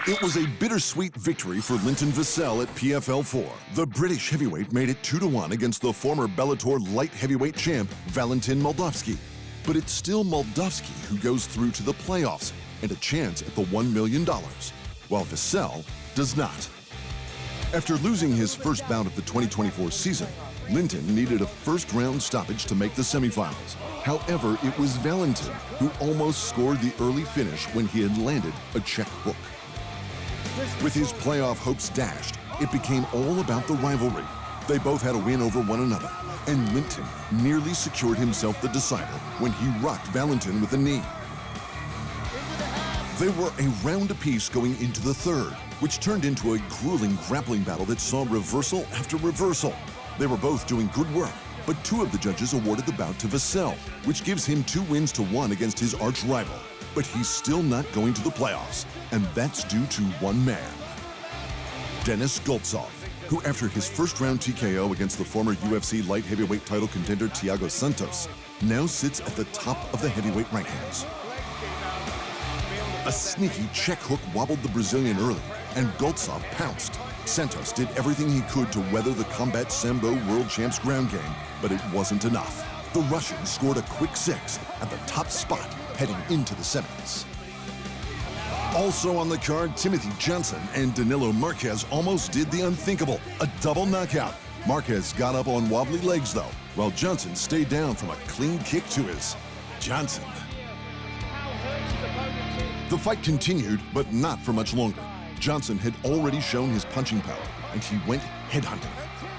It was a bittersweet victory for Linton Vassell at PFL 4. The British heavyweight made it 2-1 against the former Bellator light heavyweight champ, Valentin Moldavsky. But it's still Moldavsky who goes through to the playoffs and a chance at the $1 million, while Vassell does not. After losing his first bout of the 2024 season, Linton needed a first-round stoppage to make the semifinals. However, it was Valentin who almost scored the early finish when he had landed a check hook. With his playoff hopes dashed, it became all about the rivalry. They both had a win over one another, and Linton nearly secured himself the decider when he rocked Valentin with a knee. They were a round apiece going into the third, which turned into a grueling grappling battle that saw reversal after reversal. They were both doing good work, but two of the judges awarded the bout to Vassell, which gives him 2 wins to 1 against his arch rival. But he's still not going to the playoffs, and that's due to one man, Denis Goltsov, who after his first-round TKO against the former UFC light heavyweight title contender Thiago Santos, now sits at the top of the heavyweight rankings. A sneaky check hook wobbled the Brazilian early, and Goltsov pounced. Santos did everything he could to weather the Combat Sambo world champ's ground game, but it wasn't enough. The Russian scored a quick 6 at the top spot heading into the semis. Also on the card, Timothy Johnson and Danilo Marques almost did the unthinkable, a double knockout. Marques got up on wobbly legs though, while Johnson stayed down from a clean kick to his Johnson. The fight continued, but not for much longer. Johnson had already shown his punching power, and he went headhunting.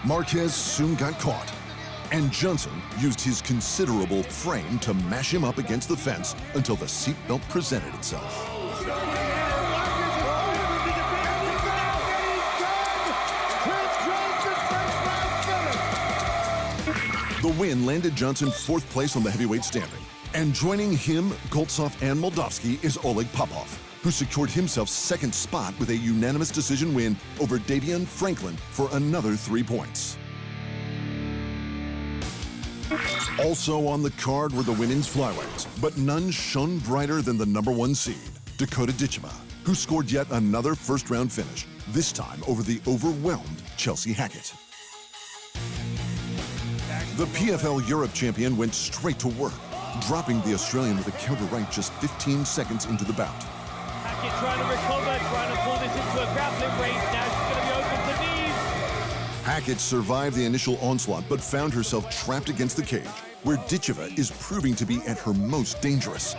Marques soon got caught, and Johnson used his considerable frame to mash him up against the fence until the seatbelt presented itself. The win landed Johnson 4th place on the heavyweight standing. And joining him, Goltsov and Moldavsky is Oleg Popov, who secured himself 2nd spot with a unanimous decision win over Davion Franklin for another 3 points. Also on the card were the women's flyweights, but none shone brighter than the #1 seed, Dakota Ditcheva, who scored yet another first-round finish, this time over the overwhelmed Chelsea Hackett. The PFL Europe champion went straight to work, dropping the Australian with a counter right just 15 seconds into the bout. Hackett trying to recover, trying to pull this into a grappling race. Now she's going to be open to knees. Hackett survived the initial onslaught, but found herself trapped against the cage, where Ditcheva is proving to be at her most dangerous.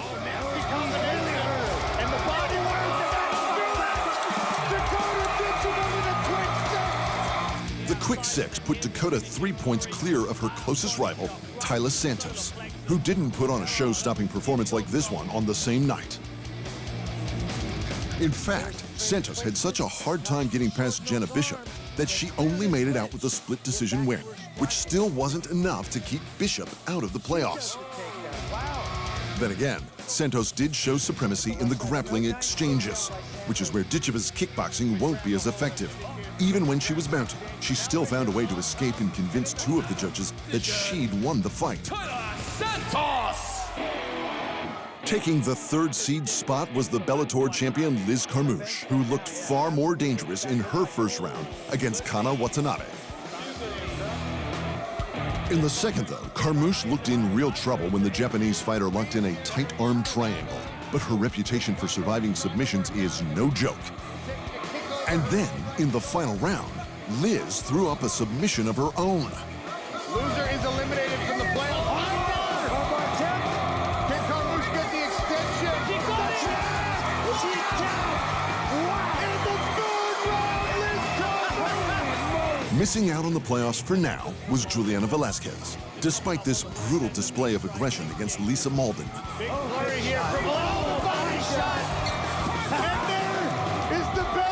The quick 6 put Dakota 3 points clear of her closest rival, Tyler Santos, who didn't put on a show-stopping performance like this one on the same night. In fact, Santos had such a hard time getting past Jenna Bishop that she only made it out with a split decision win, which still wasn't enough to keep Bishop out of the playoffs. Then again, Santos did show supremacy in the grappling exchanges, which is where Ditcheva's kickboxing won't be as effective. Even when she was mounted, she still found a way to escape and convince 2 of the judges that she'd won the fight. Santos! Taking the 3rd seed spot was the Bellator champion Liz Carmouche, who looked far more dangerous in her first round against Kana Watanabe. In the second, though, Carmouche looked in real trouble when the Japanese fighter locked in a tight arm triangle, but her reputation for surviving submissions is no joke. And then, in the final round, Liz threw up a submission of her own. Loser is eliminated from the playoff. Can Carmouche get the extension? She got it! She's down! In the 3rd round, Liz Carmouche! Missing out on the playoffs for now was Juliana Velasquez, despite this brutal display of aggression against Lisa Malden. Big flurry here from below. Body shot! And there is the bell!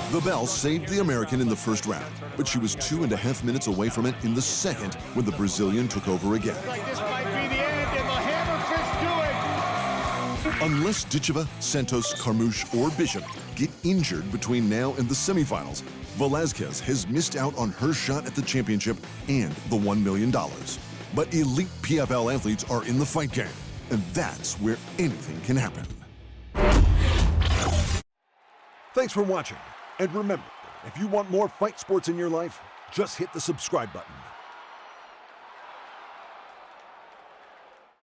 The bell saved the American in the first round, but she was 2.5 minutes away from it in the second when the Brazilian took over again. Like this might be the end, and the hammer fist do it! Unless Ditcheva, Santos, Carmouche, or Bishop get injured between now and the semifinals, Velasquez has missed out on her shot at the championship and the $1 million. But elite PFL athletes are in the fight game, and that's where anything can happen. Thanks for watching. And remember, if you want more fight sports in your life, just hit the subscribe button.